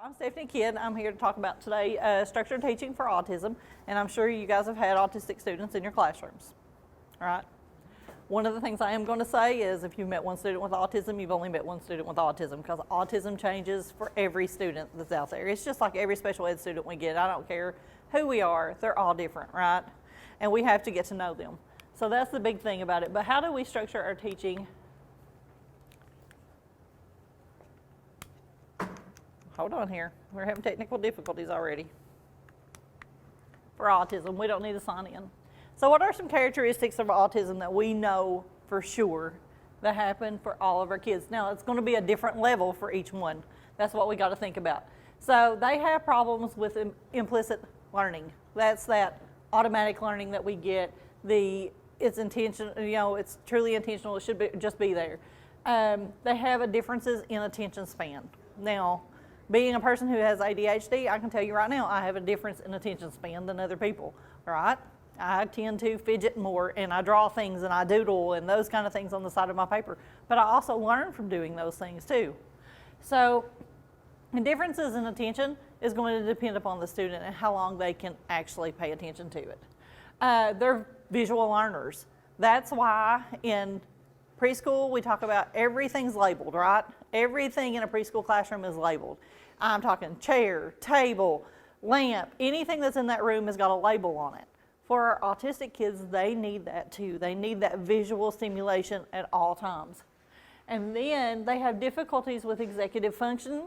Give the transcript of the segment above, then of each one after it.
I'm Stephanie Kidd. I'm here to talk about today structured teaching for autism, and I'm sure you guys have had autistic students in your classrooms, all right? One of the things I am going to say is if you've met one student with autism, you've only met one student with autism, because autism changes for every student that's out there. It's just like every special ed student we get. I don't care who we are, they're all different, right? And we have to get to know them. So that's the big thing about it. But how do we structure our teaching? Hold on here. We're having technical difficulties already. For autism, we don't need to sign in. So what are some characteristics of autism that we know for sure that happen for all of our kids? Now, it's going to be a different level for each one. That's what we got to think about. So they have problems with implicit learning. That's that automatic learning that we get. It's intentional, it's truly intentional. It should just be there. They have differences in attention span. Now, being a person who has ADHD, I can tell you right now, I have a difference in attention span than other people, right? I tend to fidget more, and I draw things, and I doodle, and those kind of things on the side of my paper. But I also learn from doing those things too. So the differences in attention is going to depend upon the student and how long they can actually pay attention to it. They're visual learners. That's why in preschool we talk about everything's labeled, right? Everything in a preschool classroom is labeled. I'm talking chair, table, lamp, anything that's in that room has got a label on it. For our autistic kids, they need that too. They need that visual stimulation at all times. And then they have difficulties with executive function,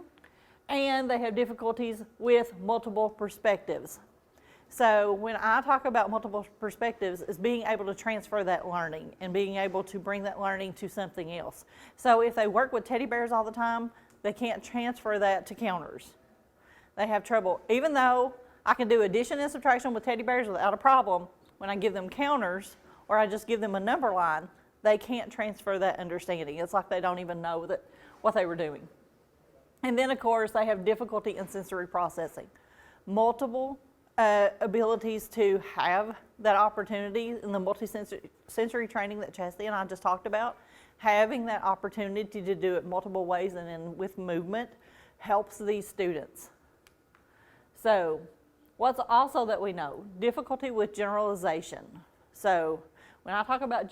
and they have difficulties with multiple perspectives. So when I talk about multiple perspectives, is being able to transfer that learning and being able to bring that learning to something else. So if they work with teddy bears all the time, they can't transfer that to counters. They have trouble. Even though I can do addition and subtraction with teddy bears without a problem, when I give them counters or I just give them a number line, they can't transfer that understanding. It's like they don't even know what they were doing. And then, of course, they have difficulty in sensory processing. Multiple abilities to have that opportunity in the multisensory training that Chastity and I just talked about, having that opportunity to do it multiple ways and then with movement helps these students. So what's also that we know? Difficulty with generalization. So when I talk about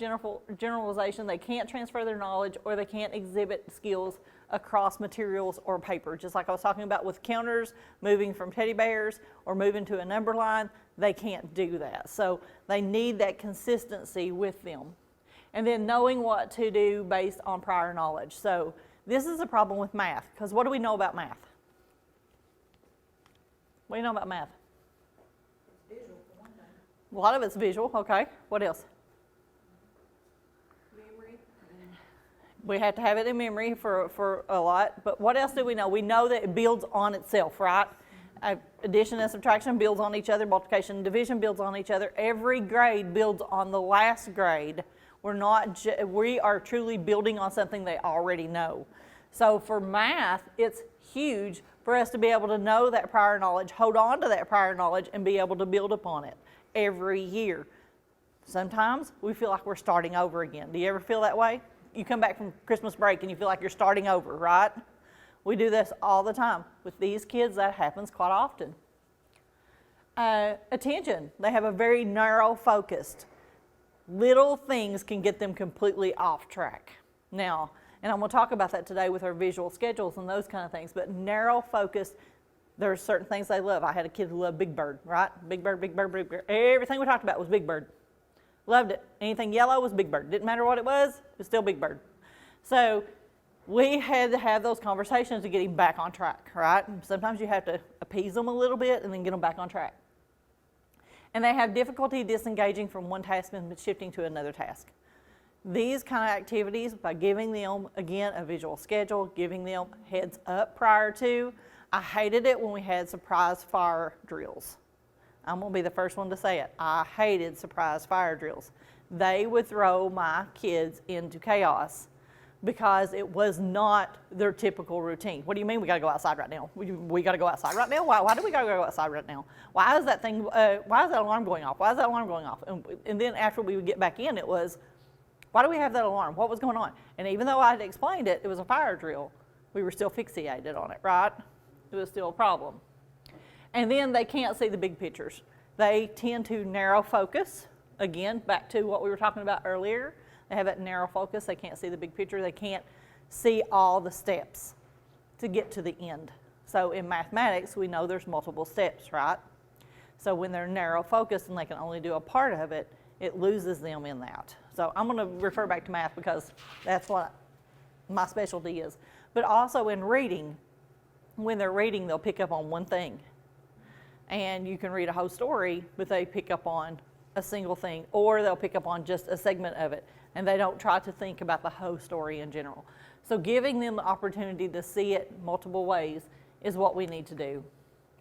generalization, they can't transfer their knowledge or they can't exhibit skills across materials or paper. Just like I was talking about with counters, moving from teddy bears or moving to a number line, they can't do that. So they need that consistency with them. And then knowing what to do based on prior knowledge. So this is a problem with math, because what do we know about math? What do you know about math? It's visual for one thing. A lot of it's visual, okay. What else? We have to have it in memory for a lot, but what else do we know? We know that it builds on itself, right? Addition and subtraction builds on each other, multiplication and division builds on each other. Every grade builds on the last grade. We are truly building on something they already know. So for math, it's huge for us to be able to know that prior knowledge, hold on to that prior knowledge, and be able to build upon it every year. Sometimes we feel like we're starting over again. Do you ever feel that way? You come back from Christmas break and you feel like you're starting over, right? We do this all the time. With these kids, that happens quite often. Attention, they have a very narrow focused. Little things can get them completely off track. Now, and I'm going to talk about that today with our visual schedules and those kind of things, but narrow focused, there are certain things they love. I had a kid who loved Big Bird, right? Big Bird, Big Bird, Big Bird. Everything we talked about was Big Bird. Loved it. Anything yellow was Big Bird. Didn't matter what it was still Big Bird. So we had to have those conversations to get him back on track, right? Sometimes you have to appease them a little bit and then get them back on track. And they have difficulty disengaging from one task and shifting to another task. These kind of activities, by giving them, again, a visual schedule, giving them heads up prior to, I hated it when we had surprise fire drills. I'm going to be the first one to say it. I hated surprise fire drills. They would throw my kids into chaos because it was not their typical routine. What do you mean we got to go outside right now? We got to go outside right now? Why do we got to go outside right now? Why is that thing, why is that alarm going off? Why is that alarm going off? And then after we would get back in, it was, why do we have that alarm? What was going on? And even though I had explained it, it was a fire drill, we were still fixated on it, right? it was still a problem. And then they can't see the big pictures. They tend to narrow focus. Again, back to what we were talking about earlier. They have that narrow focus. They can't see the big picture. They can't see all the steps to get to the end. So in mathematics, we know there's multiple steps, right? So when they're narrow focused and they can only do a part of it, it loses them in that. So I'm going to refer back to math because that's what my specialty is. But also in reading, when they're reading, they'll pick up on one thing. And you can read a whole story, but they pick up on a single thing, or they'll pick up on just a segment of it, and they don't try to think about the whole story in general. So giving them the opportunity to see it multiple ways is what we need to do.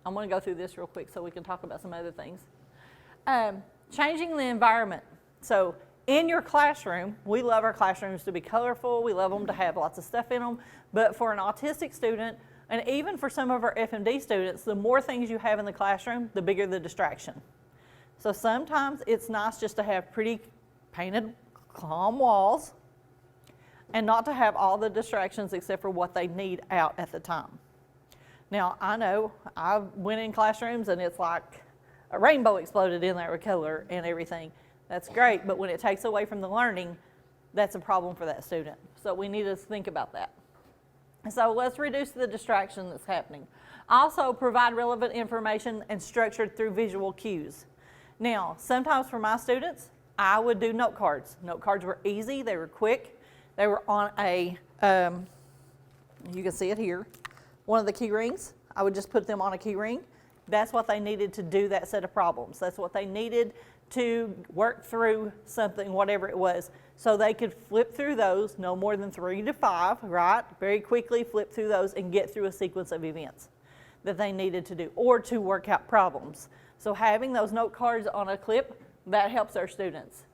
I'm going to go through this real quick so we can talk about some other things. Changing the environment. So in your classroom, we love our classrooms to be colorful. We love them to have lots of stuff in them. But for an autistic student, and even for some of our FMD students, the more things you have in the classroom, the bigger the distraction. So sometimes it's nice just to have pretty painted, calm walls and not to have all the distractions except for what they need out at the time. Now, I know I went in classrooms and it's like a rainbow exploded in there with color and everything. That's great, but when it takes away from the learning, that's a problem for that student. So we need to think about that. So let's reduce the distraction that's happening. Also, provide relevant information and structured through visual cues. Now, sometimes for my students, I would do note cards. Note cards were easy, they were quick. They were on a, you can see it here, one of the key rings. I would just put them on a key ring. That's what they needed to do that set of problems. That's what they needed to work through something, whatever it was. So they could flip through those, no more than 3 to 5, right? Very quickly flip through those and get through a sequence of events that they needed to do, or to work out problems. So having those note cards on a clip, that helps our students.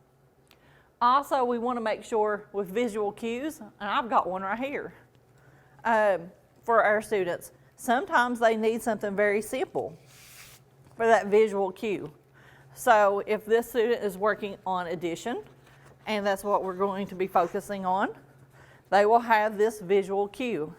Also, we want to make sure with visual cues, and I've got one right here, for our students. Sometimes they need something very simple for that visual cue. So if this student is working on addition, and that's what we're going to be focusing on, they will have this visual cue.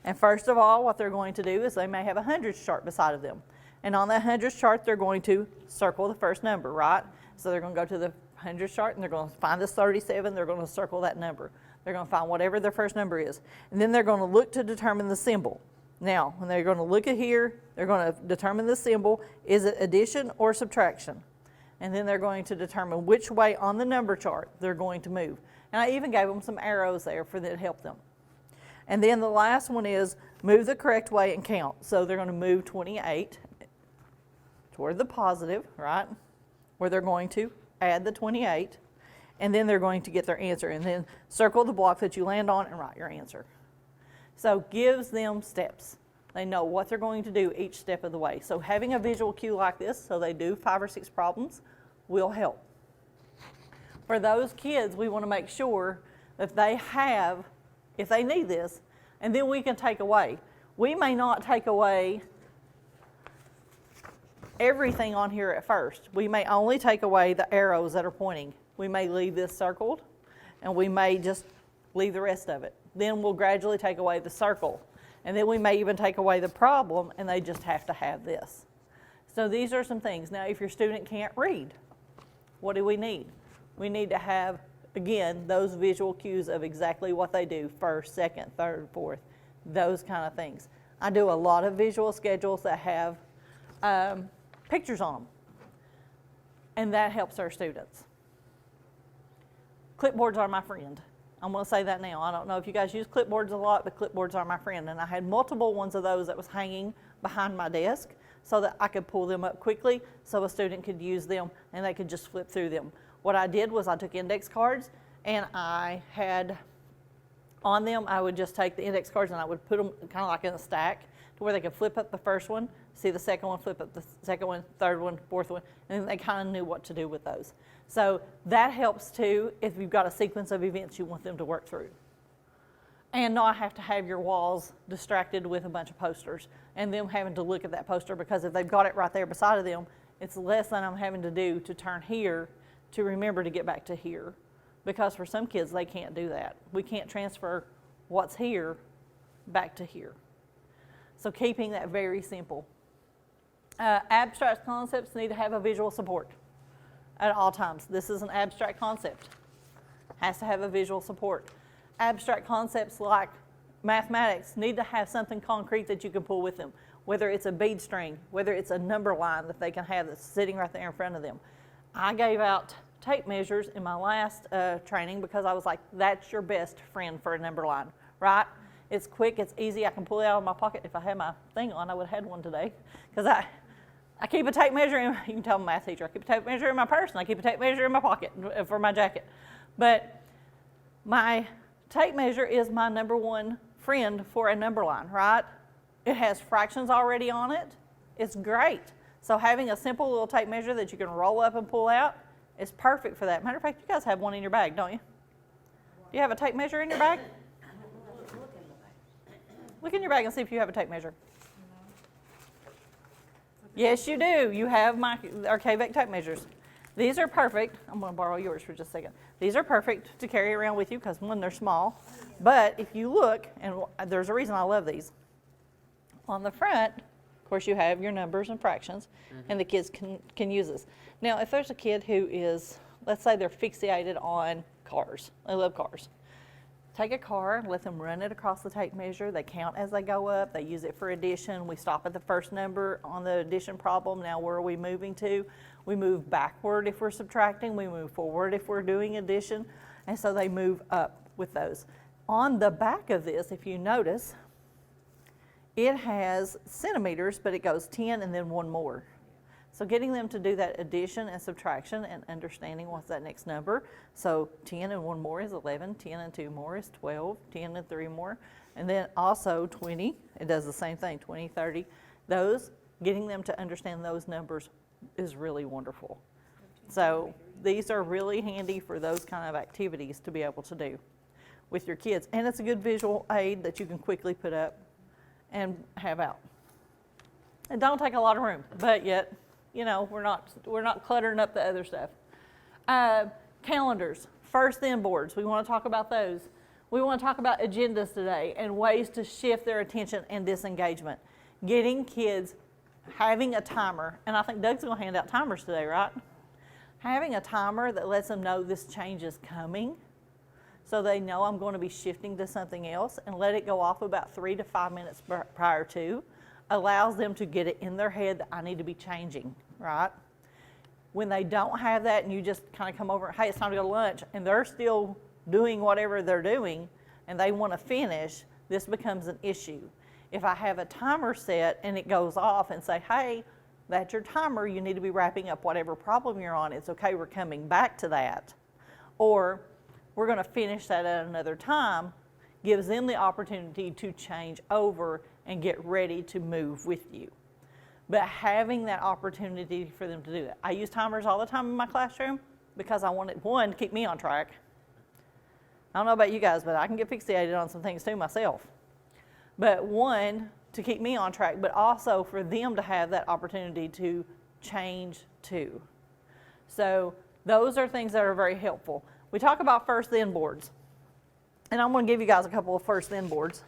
And first of all, what they're going to do is they may have a hundreds chart beside of them. And on that hundreds chart, they're going to circle the first number, right? So they're going to go to the hundreds chart and they're going to find this 37, they're going to circle that number. They're going to find whatever their first number is. And then they're going to look to determine the symbol. Now, when they're going to look at here, they're going to determine the symbol, is it addition or subtraction? And then they're going to determine which way on the number chart they're going to move. And I even gave them some arrows there for that to help them. And then the last one is move the correct way and count. So they're going to move 28 toward the positive, right? Where they're going to add the 28. And then they're going to get their answer. And then circle the block that you land on and write your answer. So gives them steps. They know what they're going to do each step of the way. So having a visual cue like this, so they do 5 or 6 problems, will help. For those kids, we want to make sure that they have, if they need this, and then we can take away. We may not take away everything on here at first. We may only take away the arrows that are pointing. We may leave this circled, and we may just leave the rest of it. Then we'll gradually take away the circle. And then we may even take away the problem, and they just have to have this. So these are some things. Now, if your student can't read, what do we need? We need to have, again, those visual cues of exactly what they do, first, second, third, fourth, those kind of things. I do a lot of visual schedules that have pictures on them, and that helps our students. Clipboards are my friend. I'm going to say that now. I don't know if you guys use clipboards a lot, but clipboards are my friend. And I had multiple ones of those that was hanging behind my desk so that I could pull them up quickly so a student could use them and they could just flip through them. What I did was I took index cards and I had on them, I would just take the index cards and I would put them kind of like in a stack to where they could flip up the first one, see the second one, flip up the second one, third one, fourth one, and they kind of knew what to do with those. So that helps too if you've got a sequence of events you want them to work through. And not have to have your walls distracted with a bunch of posters and them having to look at that poster, because if they've got it right there beside of them, it's less than I'm having to do to turn here to remember to get back to here. Because for some kids, they can't do that. We can't transfer what's here back to here. So keeping that very simple. Abstract concepts need to have a visual support at all times. This is an abstract concept. Has to have a visual support. Abstract concepts like mathematics need to have something concrete that you can pull with them, whether it's a bead string, whether it's a number line that they can have that's sitting right there in front of them. I gave out tape measures in my last training because I was like, that's your best friend for a number line, right? It's quick, it's easy, I can pull it out of my pocket. If I had my thing on, I would have had one today, because I keep a tape measure in, you can tell my math teacher, I keep a tape measure in my purse and I keep a tape measure in my pocket for my jacket. But my tape measure is my number one friend for a number line, right? It has fractions already on it. It's great. So having a simple little tape measure that you can roll up and pull out is perfect for that. Matter of fact, you guys have one in your bag, don't you? Do you have a tape measure in your bag? Look in your bag and see if you have a tape measure. Yes, you do. You have our KVEC tape measures. These are perfect. I'm going to borrow yours for just a second. These are perfect to carry around with you because, one, they're small. But if you look, and there's a reason I love these. On the front, of course, you have your numbers and fractions, and the kids can use this. Now, if there's a kid who is, let's say they're fixated on cars. They love cars. Take a car, let them run it across the tape measure. They count as they go up. They use it for addition. We stop at the first number on the addition problem. Now, where are we moving to? We move backward if we're subtracting. We move forward if we're doing addition. And so they move up with those. On the back of this, if you notice, it has centimeters, but it goes 10 and then one more. So getting them to do that addition and subtraction and understanding what's that next number. So 10 and 1 more is 11, 10 and 2 more is 12, 10 and 3 more. And then also 20, it does the same thing, 20, 30. Those, getting them to understand those numbers is really wonderful. So these are really handy for those kind of activities to be able to do with your kids. And it's a good visual aid that you can quickly put up and have out. It don't take a lot of room, but yet, you know, we're not cluttering up the other stuff. Calendars, first then boards. We want to talk about those. We want to talk about agendas today and ways to shift their attention and disengagement. Getting kids having a timer, and I think Doug's going to hand out timers today, right? Having a timer that lets them know this change is coming, so they know I'm going to be shifting to something else, and let it go off about 3 to 5 minutes prior to, allows them to get it in their head that I need to be changing, right? When they don't have that and you just kind of come over, hey, it's time to go to lunch, and they're still doing whatever they're doing and they want to finish, this becomes an issue. If I have a timer set and it goes off and say, hey, that's your timer, you need to be wrapping up whatever problem you're on, it's okay, we're coming back to that. Or we're going to finish that at another time, gives them the opportunity to change over and get ready to move with you. But having that opportunity for them to do that. I use timers all the time in my classroom because I wanted, one, to keep me on track. I don't know about you guys, but I can get fixated on some things too myself. But one, to keep me on track, but also for them to have that opportunity to change too. So those are things that are very helpful. We talk about first then boards. And I'm going to give you guys a couple of first then boards.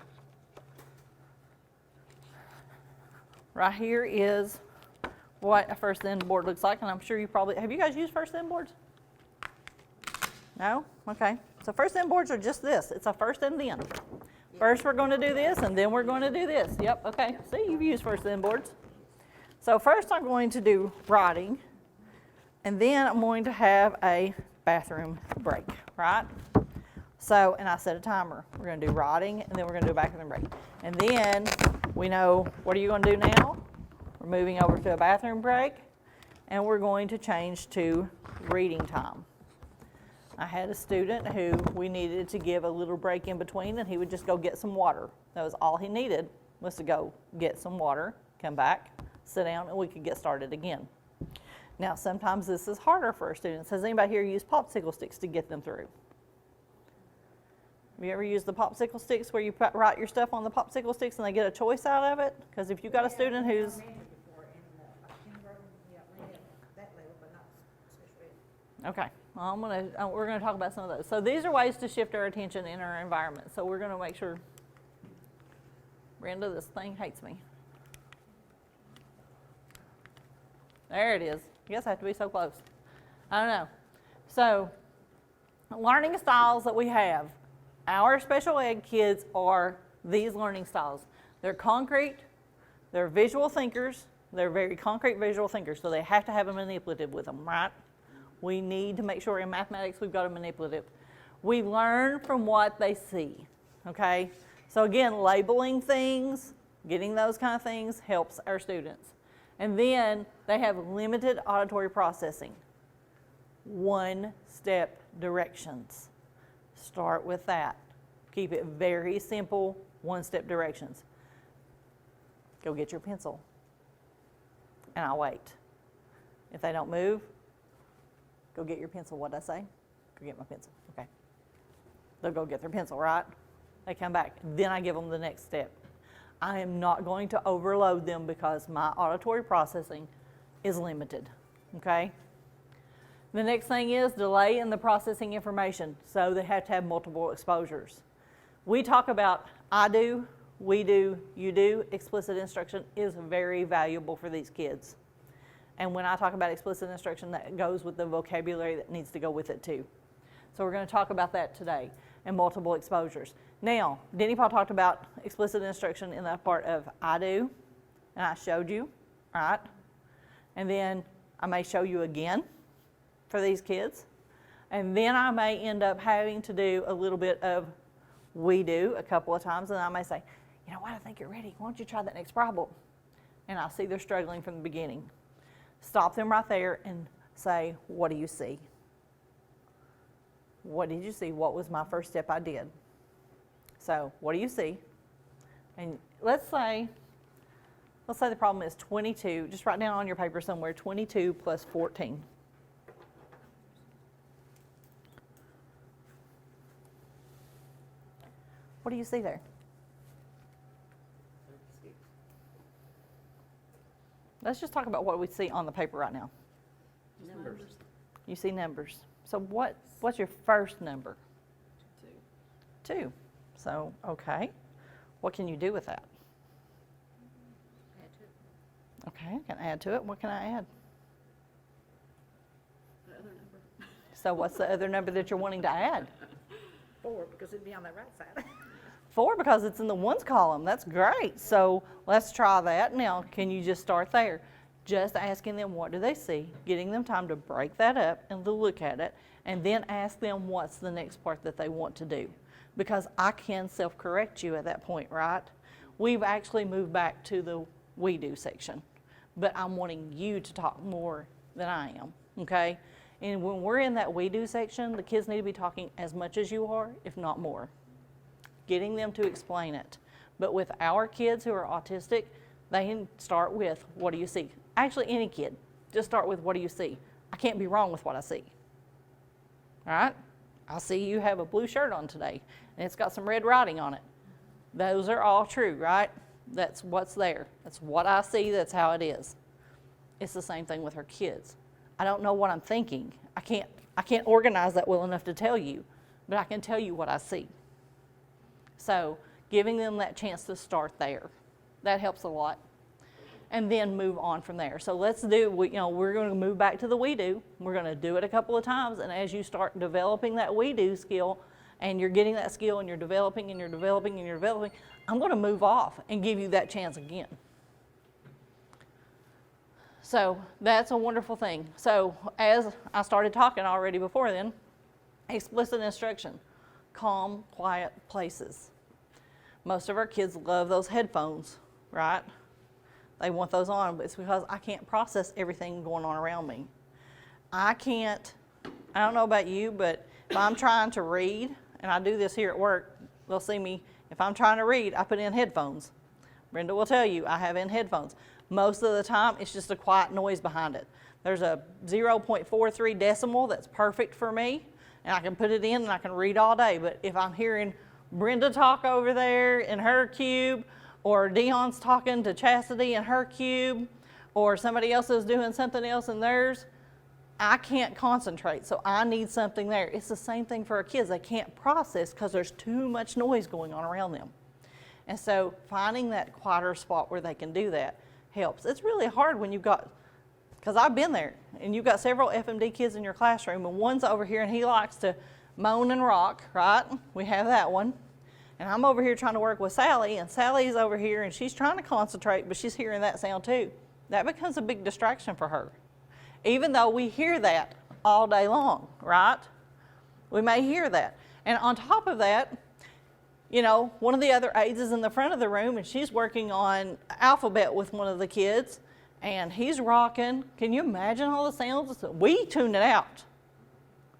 Right here is what a first then board looks like, and I'm sure you probably, have you guys used first then boards? No? Okay. So first then boards are just this. It's a first and then. First we're going to do this, and then we're going to do this. Yep, okay. See, you've used first then boards. So first I'm going to do writing, and then I'm going to have a bathroom break, right? So, and I set a timer. We're going to do writing, and then we're going to do a bathroom break. And then we know, what are you going to do now? We're moving over to a bathroom break, and we're going to change to reading time. I had a student who we needed to give a little break in between, and he would just go get some water. That was all he needed, was to go get some water, come back, sit down, and we could get started again. Now, sometimes this is harder for our students. Has anybody here used popsicle sticks to get them through? Have you ever used the popsicle sticks where you write your stuff on the popsicle sticks and they get a choice out of it? Because if you've got a student who's... Okay, well, we're going to talk about some of those. So these are ways to shift our attention in our environment. So we're going to make sure... Brenda, this thing hates me. There it is. I guess I have to be so close. I don't know. So, learning styles that we have. Our special ed kids are these learning styles. They're concrete, they're visual thinkers, they're very concrete visual thinkers, so they have to have a manipulative with them, right? We need to make sure in mathematics we've got a manipulative. We learn from what they see, okay? So again, labeling things, getting those kind of things helps our students. And then they have limited auditory processing. One-step directions. Start with that. Keep it very simple, one-step directions. Go get your pencil. And I'll wait. If they don't move, go get your pencil. What'd I say? Go get my pencil. Okay. They'll go get their pencil, right? They come back. Then I give them the next step. I am not going to overload them because my auditory processing is limited, okay? The next thing is delay in the processing information, so they have to have multiple exposures. We talk about I do, we do, you do. Explicit instruction is very valuable for these kids. And when I talk about explicit instruction, that goes with the vocabulary that needs to go with it too. So we're going to talk about that today and multiple exposures. Now, Denny Paul talked about explicit instruction in that part of I do, and I showed you, right? And then I may show you again for these kids. And then I may end up having to do a little bit of we do a couple of times, and I may say, you know what, I think you're ready. Why don't you try that next problem? And I see they're struggling from the beginning. Stop them right there and say, what do you see? What did you see? What was my first step I did? So, what do you see? And let's say the problem is 22. Just write down on your paper somewhere, 22 plus 14. What do you see there? Let's just talk about what we see on the paper right now. Numbers. You see numbers. So what's your first number? 2. 2. So, okay. What can you do with that? Add to it. Okay, I can add to it. What can I add? The other number. So what's the other number that you're wanting to add? 4, because it'd be on the right side. 4 because it's in the ones column. That's great. So let's try that. Now, can you just start there? Just asking them what do they see, getting them time to break that up and to look at it, and then ask them what's the next part that they want to do. Because I can self-correct you at that point, right? We've actually moved back to the we do section, but I'm wanting you to talk more than I am, okay? And when we're in that we do section, the kids need to be talking as much as you are, if not more. Getting them to explain it. But with our kids who are autistic, they can start with, what do you see? Actually, any kid, just start with, what do you see? I can't be wrong with what I see. All right? I see you have a blue shirt on today, and it's got some red writing on it. Those are all true, right? That's what's there. That's what I see. That's how it is. It's the same thing with our kids. I don't know what I'm thinking. I can't organize that well enough to tell you, but I can tell you what I see. So giving them that chance to start there, that helps a lot. And then move on from there. So let's do, we're going to move back to the we do. We're going to do it a couple of times, and as you start developing that we do skill, and you're getting that skill, and you're developing, and you're developing, and you're developing, I'm going to move off and give you that chance again. So that's a wonderful thing. So as I started talking already before then, explicit instruction, calm, quiet places. Most of our kids love those headphones, right? They want those on, but it's because I can't process everything going on around me. I don't know about you, but if I'm trying to read, and I do this here at work, they'll see me, if I'm trying to read, I put in headphones. Brenda will tell you, I have in headphones. Most of the time, it's just a quiet noise behind it. There's a 0.43 decimal that's perfect for me, and I can put it in and I can read all day. But if I'm hearing Brenda talk over there in her cube, or Dion's talking to Chastity in her cube, or somebody else is doing something else in theirs, I can't concentrate, so I need something there. It's the same thing for our kids. They can't process because there's too much noise going on around them. And so finding that quieter spot where they can do that helps. It's really hard when you've got, because I've been there, and you've got several FMD kids in your classroom, and one's over here and he likes to moan and rock, right? We have that one. And I'm over here trying to work with Sally, and Sally's over here and she's trying to concentrate, but she's hearing that sound too. That becomes a big distraction for her. Even though we hear that all day long, right? We may hear that. And on top of that, you know, one of the other aides is in the front of the room and she's working on alphabet with one of the kids and he's rocking. Can you imagine all the sounds? We tune it out,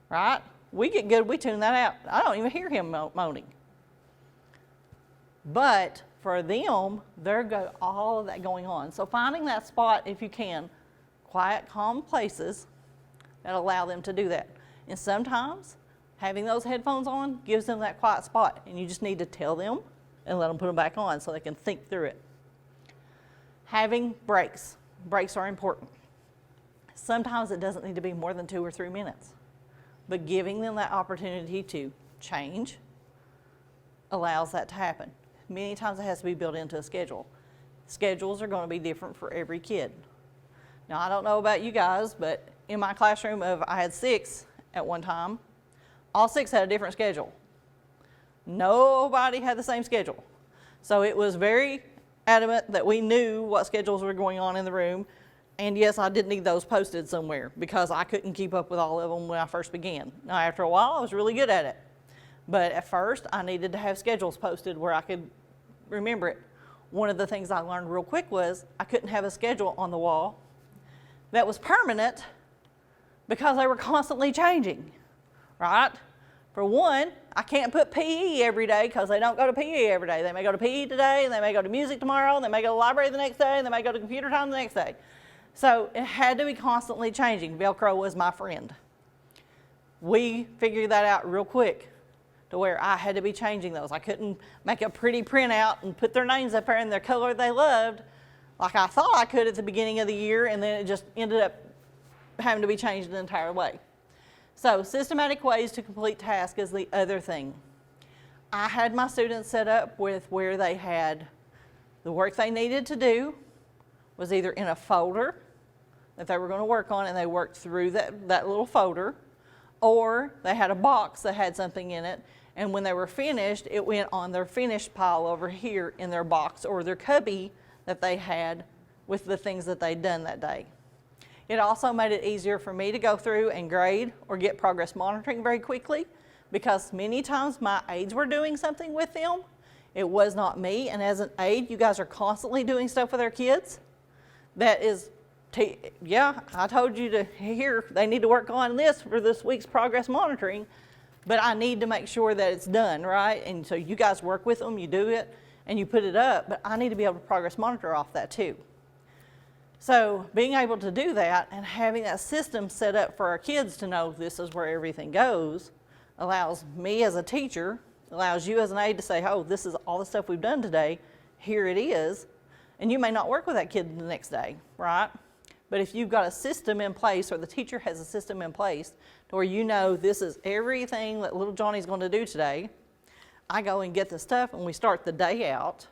right? We get good, we tune that out. I don't even hear him moaning. But for them, there go all of that going on. So finding that spot, if you can, quiet, calm places that allow them to do that. And sometimes having those headphones on gives them that quiet spot, and you just need to tell them and let them put them back on so they can think through it. Having breaks. Breaks are important. Sometimes it doesn't need to be more than 2 or 3 minutes, but giving them that opportunity to change allows that to happen. Many times it has to be built into a schedule. Schedules are going to be different for every kid. Now, I don't know about you guys, but in my classroom I had 6 at one time. All 6 had a different schedule. Nobody had the same schedule. So it was very adamant that we knew what schedules were going on in the room. And yes, I did need those posted somewhere because I couldn't keep up with all of them when I first began. Now, after a while, I was really good at it. But at first, I needed to have schedules posted where I could remember it. One of the things I learned real quick was I couldn't have a schedule on the wall that was permanent because they were constantly changing, right? For one, I can't put PE every day because they don't go to PE every day. They may go to PE today, and they may go to music tomorrow, and they may go to the library the next day, and they may go to computer time the next day. So it had to be constantly changing. Velcro was my friend. We figured that out real quick to where I had to be changing those. I couldn't make a pretty printout and put their names up there and their color they loved like I thought I could at the beginning of the year, and then it just ended up having to be changed the entire way. So systematic ways to complete tasks is the other thing. I had my students set up with where they had the work they needed to do was either in a folder that they were going to work on and they worked through that little folder, or they had a box that had something in it, and when they were finished, it went on their finished pile over here in their box or their cubby that they had with the things that they'd done that day. It also made it easier for me to go through and grade or get progress monitoring very quickly because many times my aides were doing something with them. It was not me, and as an aide, you guys are constantly doing stuff with our kids. That is, yeah, I told you to hear they need to work on this for this week's progress monitoring, but I need to make sure that it's done, right? And so you guys work with them, you do it, and you put it up, but I need to be able to progress monitor off that too. So being able to do that and having that system set up for our kids to know this is where everything goes allows me as a teacher, allows you as an aide to say, oh, this is all the stuff we've done today, here it is, and you may not work with that kid the next day, right? But if you've got a system in place or the teacher has a system in place to where you know this is everything that little Johnny's going to do today, I go and get the stuff and we start the day out,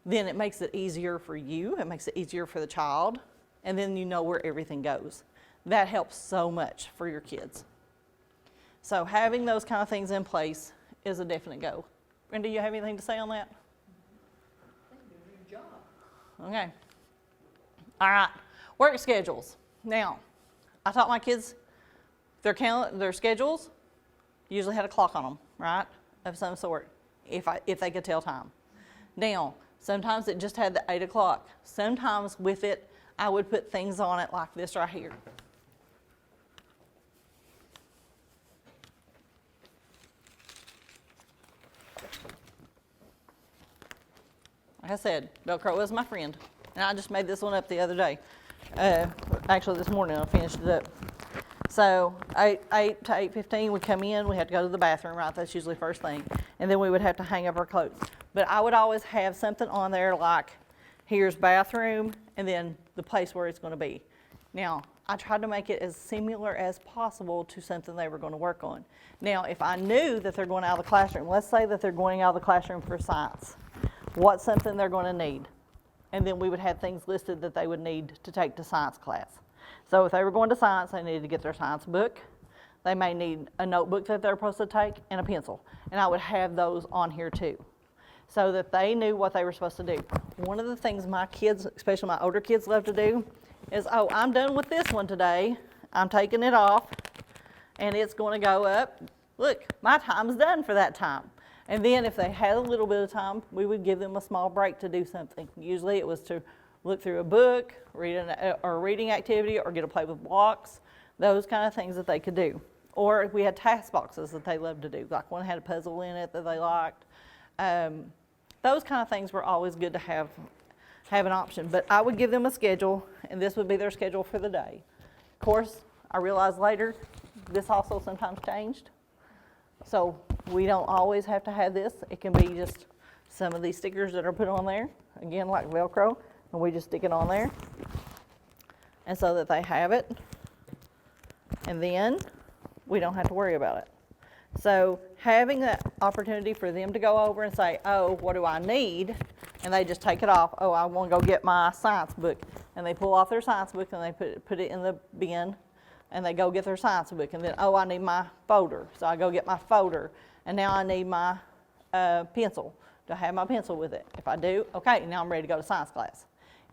then it makes it easier for you, it makes it easier for the child, and then you know where everything goes. That helps so much for your kids. So having those kind of things in place is a definite go. Brenda, you have anything to say on that? I think you did a good job. Okay. All right. Work schedules. Now, I taught my kids their schedules usually had a clock on them, right, of some sort, if they could tell time. Now, sometimes it just had the 8 o'clock. Sometimes with it, I would put things on it like this right here. Like I said, Velcro was my friend. And I just made this one up the other day. Actually, this morning I finished it up. So 8 to 8:15, we come in, we had to go to the bathroom, right? That's usually first thing. And then we would have to hang up our clothes. But I would always have something on there like, here's bathroom, and then the place where it's going to be. Now, I tried to make it as similar as possible to something they were going to work on. Now, if I knew that they're going out of the classroom, let's say that they're going out of the classroom for science, what's something they're going to need. And then we would have things listed that they would need to take to science class. So if they were going to science, they needed to get their science book. They may need a notebook that they're supposed to take and a pencil. And I would have those on here too, so that they knew what they were supposed to do. One of the things my kids, especially my older kids, love to do is, oh, I'm done with this one today. I'm taking it off, and it's going to go up. Look, my time's done for that time. And then if they had a little bit of time, we would give them a small break to do something. Usually it was to look through a book, read or a reading activity, or get to play with blocks, those kind of things that they could do. Or if we had task boxes that they loved to do, like one had a puzzle in it that they liked. Those kind of things were always good to have an option. But I would give them a schedule, and this would be their schedule for the day. Of course, I realized later, this also sometimes changed. So we don't always have to have this. It can be just some of these stickers that are put on there, again, like Velcro, and we just stick it on there. And so that they have it, and then we don't have to worry about it. So having that opportunity for them to go over and say, oh, what do I need? And they just take it off. Oh, I want to go get my science book. And they pull off their science book and they put it in the bin, and they go get their science book. And then, oh, I need my folder. So I go get my folder. And now I need my pencil. Do I have my pencil with it? If I do, okay, now I'm ready to go to science class.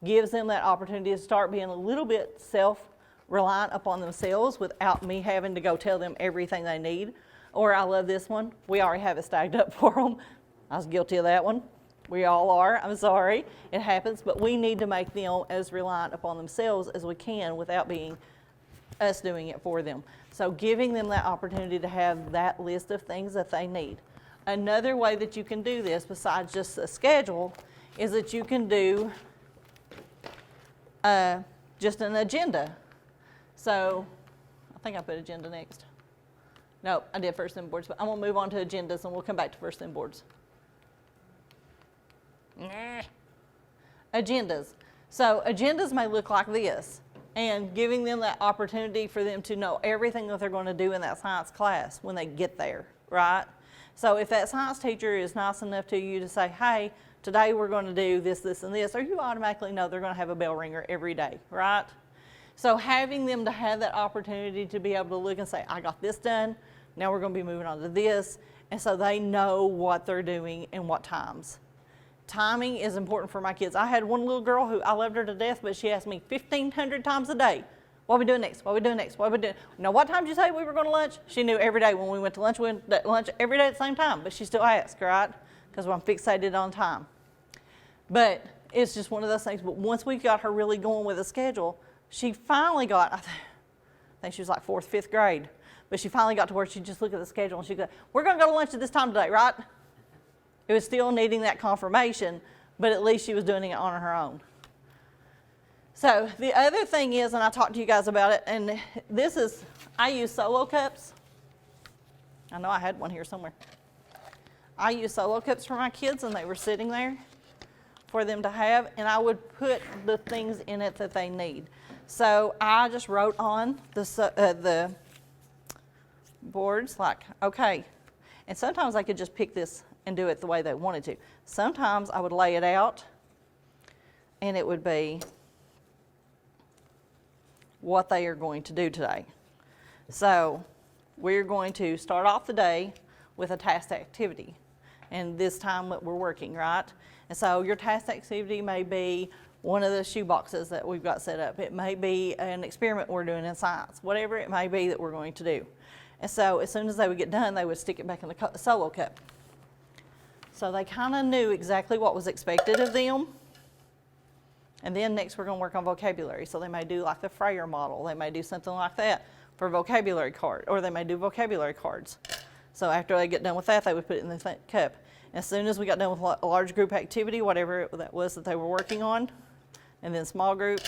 Gives them that opportunity to start being a little bit self-reliant upon themselves without me having to go tell them everything they need. Or I love this one. We already have it stacked up for them. I was guilty of that one. We all are. I'm sorry. It happens. But we need to make them as reliant upon themselves as we can without being us doing it for them. So giving them that opportunity to have that list of things that they need. Another way that you can do this besides just a schedule is that you can do just an agenda. So I think I put agenda next. No, I did first in boards, but I'm going to move on to agendas and we'll come back to first in boards. Agendas. So agendas may look like this, and giving them that opportunity for them to know everything that they're going to do in that science class when they get there, right? So if that science teacher is nice enough to you to say, hey, today we're going to do this, this, and this, or you automatically know they're going to have a bell ringer every day, right? So having them to have that opportunity to be able to look and say, I got this done, now we're going to be moving on to this, and so they know what they're doing and what times. Timing is important for my kids. I had one little girl who I loved her to death, but she asked me 1,500 times a day, what are we doing next? What are we doing next? What are we doing? Now, what time did you say we were going to lunch? She knew every day when we went to lunch, we went to lunch every day at the same time, but she still asked, right? Because I'm fixated on time. But it's just one of those things. But once we got her really going with a schedule, she finally got, I think she was like 4th, 5th grade, but she finally got to where she'd just look at the schedule and she'd go, we're going to go to lunch at this time today, right? It was still needing that confirmation, but at least she was doing it on her own. So the other thing is, and I talked to you guys about it, and this is, I use solo cups. I know I had one here somewhere. I use solo cups for my kids, and they were sitting there for them to have, and I would put the things in it that they need. So I just wrote on the boards like, okay, and sometimes I could just pick this and do it the way they wanted to. Sometimes I would lay it out, and it would be what they are going to do today. So we're going to start off the day with a task activity, and this time that we're working, right? And so your task activity may be one of the shoe boxes that we've got set up. It may be an experiment we're doing in science, whatever it may be that we're going to do. And so as soon as they would get done, they would stick it back in the solo cup. So they kind of knew exactly what was expected of them. And then next we're going to work on vocabulary. So they may do like the Frayer Model. They may do something like that for vocabulary card, or they may do vocabulary cards. So after they get done with that, they would put it in the cup. As soon as we got done with a large group activity, whatever that was that they were working on, and then small group,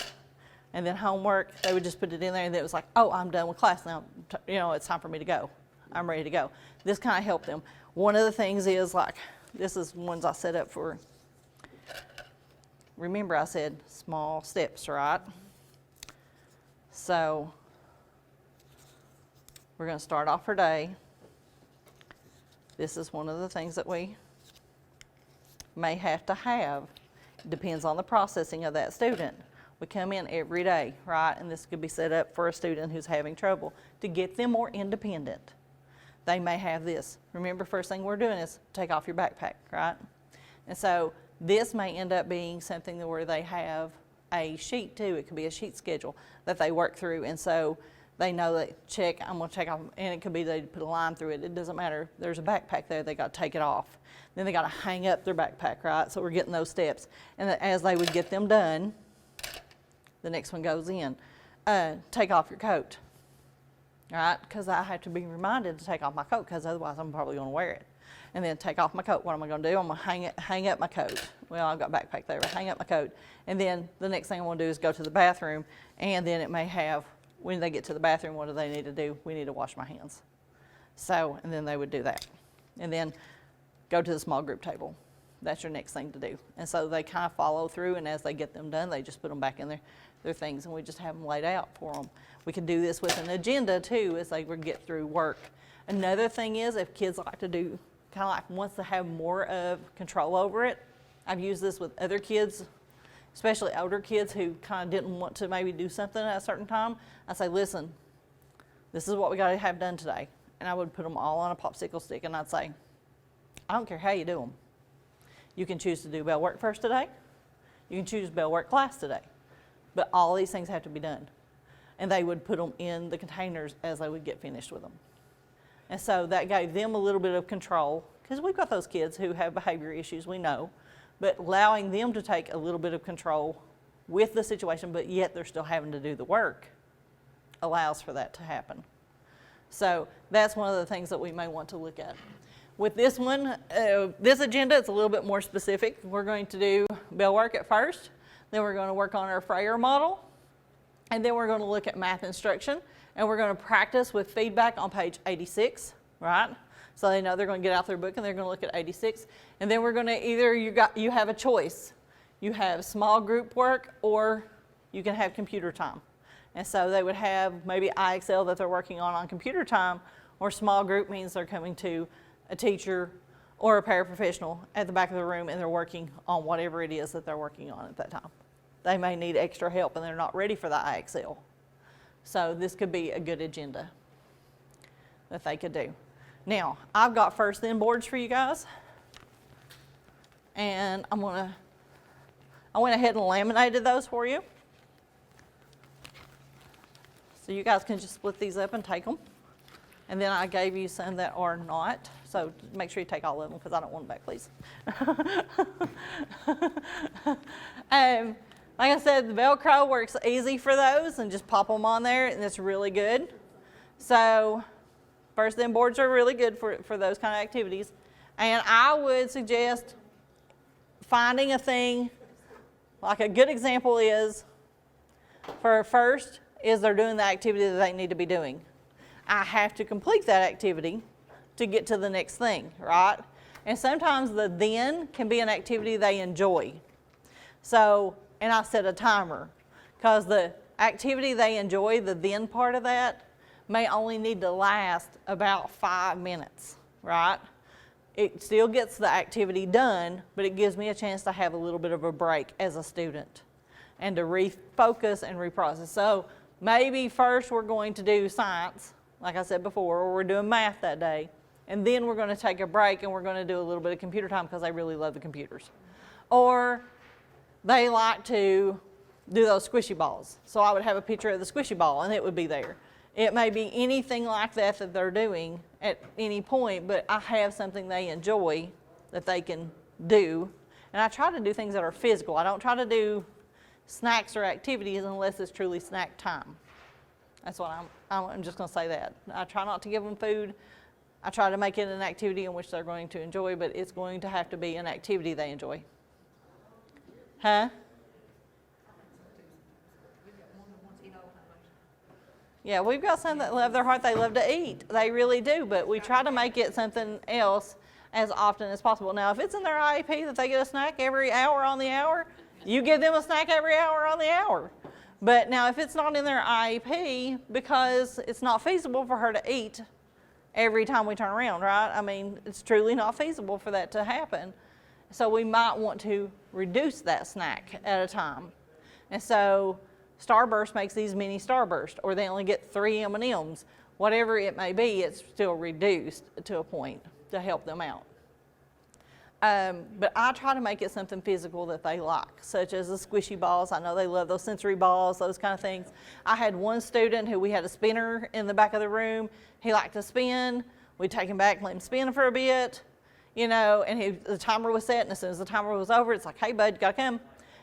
and then homework, they would just put it in there, and then it was like, oh, I'm done with class now. It's time for me to go. I'm ready to go. This kind of helped them. One of the things is like, this is ones I set up for, remember I said small steps, right? So we're going to start off our day. This is one of the things that we may have to have, depends on the processing of that student. We come in every day, right? And this could be set up for a student who's having trouble to get them more independent. They may have this. Remember, first thing we're doing is take off your backpack, right? And so this may end up being something where they have a sheet too. It could be a sheet schedule that they work through. And so they know that I'm going to check off, and it could be they put a line through it. It doesn't matter. There's a backpack there. They got to take it off. Then they got to hang up their backpack, right? So we're getting those steps. And as they would get them done, the next one goes in. Take off your coat, right? Because I have to be reminded to take off my coat, because otherwise I'm probably going to wear it. And then take off my coat. What am I going to do? I'm going to hang up my coat. Well, I've got a backpack there, but hang up my coat. And then the next thing I want to do is go to the bathroom, and then it may have, when they get to the bathroom, what do they need to do? We need to wash my hands. So, and then they would do that. And then go to the small group table. That's your next thing to do. And so they kind of follow through, and as they get them done, they just put them back in their things, and we just have them laid out for them. We can do this with an agenda too, as they would get through work. Another thing is, if kids like to do, kind of like wants to have more of control over it, I've used this with other kids, especially older kids who kind of didn't want to maybe do something at a certain time. I say, listen, this is what we got to have done today. And I would put them all on a popsicle stick, and I'd say, I don't care how you do them. You can choose to do bell work first today. You can choose bell work class today. But all these things have to be done. And they would put them in the containers as they would get finished with them. And so that gave them a little bit of control, because we've got those kids who have behavior issues, we know, but allowing them to take a little bit of control with the situation, but yet they're still having to do the work, allows for that to happen. So that's one of the things that we may want to look at. With this one, this agenda, it's a little bit more specific. We're going to do bell work at first, then we're going to work on our Frayer model, and then we're going to look at math instruction, and we're going to practice with feedback on page 86, right? So they know they're going to get out their book and they're going to look at 86. And then we're going to either, you have a choice. You have small group work, or you can have computer time. And so they would have maybe IXL that they're working on computer time, or small group means they're coming to a teacher or a paraprofessional at the back of the room, and they're working on whatever it is that they're working on at that time. They may need extra help and they're not ready for the IXL. So this could be a good agenda that they could do. Now, I've got first then boards for you guys. And I went ahead and laminated those for you. So you guys can just split these up and take them. And then I gave you some that are not. So make sure you take all of them, because I don't want them back, please. Like I said, the Velcro works easy for those, and just pop them on there, and it's really good. So first then boards are really good for those kind of activities. And I would suggest finding a thing, like a good example is, for first, is they're doing the activity that they need to be doing. I have to complete that activity to get to the next thing, right? And sometimes the then can be an activity they enjoy. So, and I set a timer, because the activity they enjoy, the then part of that, may only need to last about 5 minutes, right? It still gets the activity done, but it gives me a chance to have a little bit of a break as a student and to refocus and reprocess. So maybe first we're going to do science, like I said before, or we're doing math that day, and then we're going to take a break and we're going to do a little bit of computer time because they really love the computers. Or they like to do those squishy balls. So I would have a picture of the squishy ball and it would be there. It may be anything like that that they're doing at any point, but I have something they enjoy that they can do. And I try to do things that are physical. I don't try to do snacks or activities unless it's truly snack time. That's what I'm just going to say that. I try not to give them food. I try to make it an activity in which they're going to enjoy, but it's going to have to be an activity they enjoy. Huh? Yeah, we've got some that love their heart. They love to eat. They really do, but we try to make it something else as often as possible. Now, if it's in their IEP that they get a snack every hour on the hour, you give them a snack every hour on the hour. But now, if it's not in their IEP because it's not feasible for her to eat every time we turn around, right? I mean, it's truly not feasible for that to happen. So we might want to reduce that snack at a time. And so Starburst makes these mini Starburst, or they only get 3 M&Ms. Whatever it may be, it's still reduced to a point to help them out. But I try to make it something physical that they like, such as the squishy balls. I know they love those sensory balls, those kind of things. I had one student who we had a spinner in the back of the room. He liked to spin. We'd take him back and let him spin for a bit, you know, and the timer was set, and as soon as the timer was over, it's like, hey, bud, you gotta come.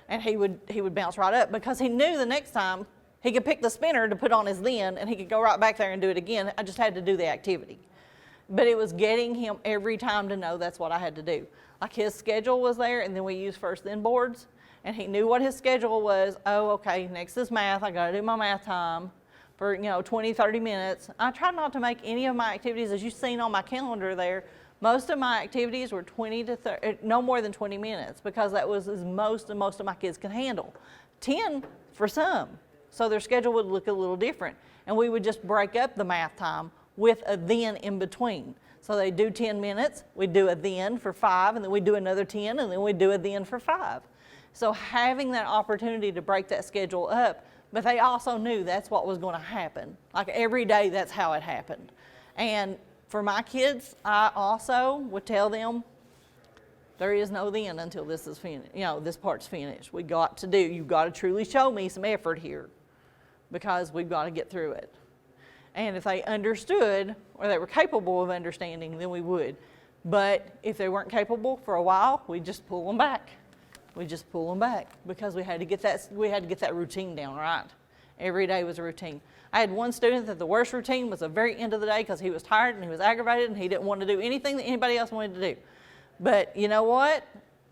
And he would bounce right up because he knew the next time he could pick the spinner to put on his then, and he could go right back there and do it again. I just had to do the activity. But it was getting him every time to know that's what I had to do. Like his schedule was there, and then we used first then boards, and he knew what his schedule was. Oh, okay, next is math. I gotta do my math time for 20, 30 minutes. I tried not to make any of my activities, as you've seen on my calendar there, most of my activities were 20 to 30, no more than 20 minutes, because that was as most of my kids could handle. 10 for some, so their schedule would look a little different. And we would just break up the math time with a then in between. So they do 10 minutes, we'd do a then for 5, and then we'd do another 10, and then we'd do a then for 5. So having that opportunity to break that schedule up, but they also knew that's what was going to happen. Like every day, that's how it happened. And for my kids, I also would tell them, there is no then until this is finished, this part's finished. You've got to truly show me some effort here, because we've got to get through it. And if they understood, or they were capable of understanding, then we would. But if they weren't capable for a while, we'd just pull them back. We'd just pull them back, because we had to get that routine down, right? Every day was a routine. I had one student that the worst routine was the very end of the day, because he was tired and he was aggravated and he didn't want to do anything that anybody else wanted to do. But you know what?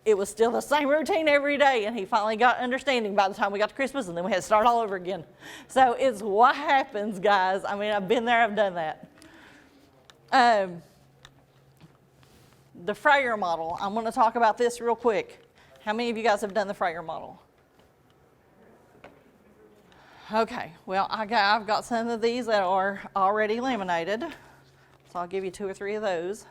It was still the same routine every day, and he finally got understanding by the time we got to Christmas, and then we had to start all over again. So it's what happens, guys. I mean, I've been there, I've done that. The Frayer Model, I'm going to talk about this real quick. How many of you guys have done the Frayer Model? Okay, well, I've got some of these that are already laminated, so I'll give you 2 or 3 of those.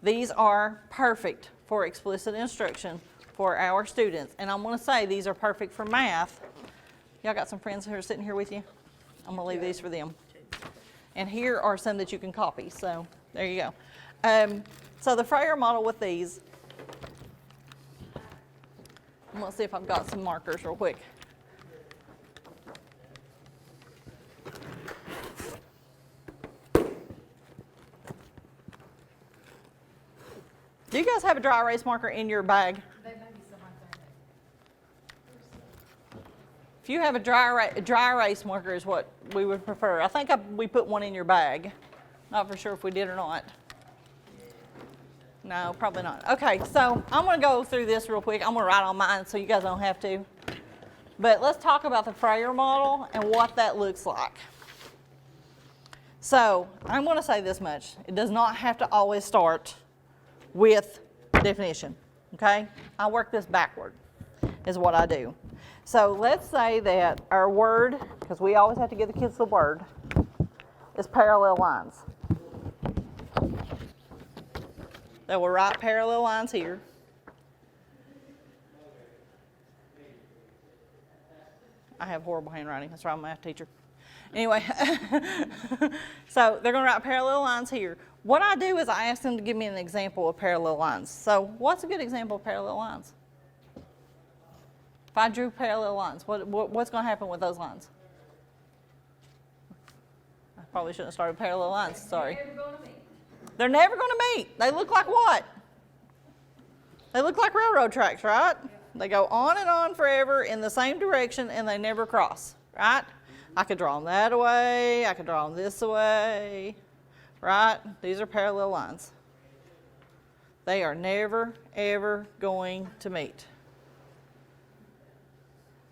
These are perfect for explicit instruction for our students. And I'm going to say these are perfect for math. Y'all got some friends who are sitting here with you? I'm going to leave these for them. And here are some that you can copy. So there you go. So the Frayer Model with these, I'm going to see if I've got some markers real quick. Do you guys have a dry erase marker in your bag? There may be some right there. If you have a dry erase marker is what we would prefer. I think we put one in your bag. Not for sure if we did or not. No, probably not. Okay, so I'm going to go through this real quick. I'm going to write on mine so you guys don't have to. But let's talk about the Frayer Model and what that looks like. So I'm going to say this much. It does not have to always start with definition, okay? I work this backward is what I do. So let's say that our word, because we always have to give the kids the word, is parallel lines. They will write parallel lines here. I have horrible handwriting. That's why I'm a math teacher. Anyway, so they're going to write parallel lines here. What I do is I ask them to give me an example of parallel lines. So what's a good example of parallel lines? If I drew parallel lines, what's going to happen with those lines? I probably shouldn't have started parallel lines, sorry. They're never going to meet. They're never going to meet. They look like what? They look like railroad tracks, right? They go on and on forever in the same direction, and they never cross, right? I could draw them that way. I could draw them this way, right? These are parallel lines. They are never, ever going to meet.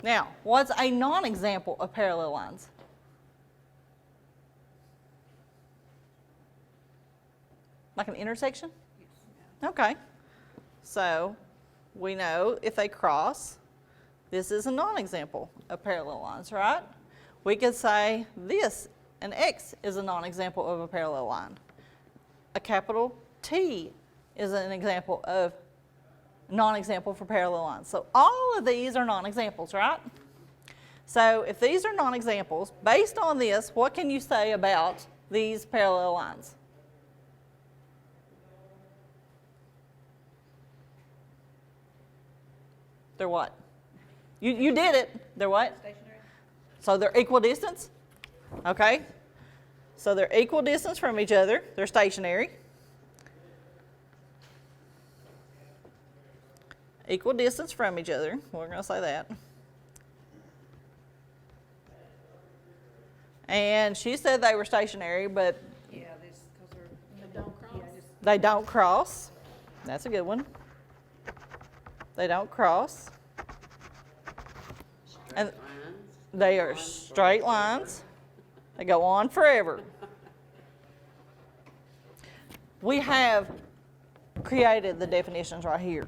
Now, what's a non-example of parallel lines? Like an intersection? Okay. So we know if they cross, this is a non-example of parallel lines, right? We could say this, an X, is a non-example of a parallel line. A capital T is an example of non-example for parallel lines. So all of these are non-examples, right? So if these are non-examples, based on this, what can you say about these parallel lines? They're what? You did it. They're what? Stationary. So they're equal distance. Okay. So they're equal distance from each other. They're stationary. Equal distance from each other. We're going to say that. And she said they were stationary, but Yeah, this, because they don't cross. Yeah, just they don't cross. That's a good one. They don't cross. And they are straight lines. They go on forever. We have created the definitions right here.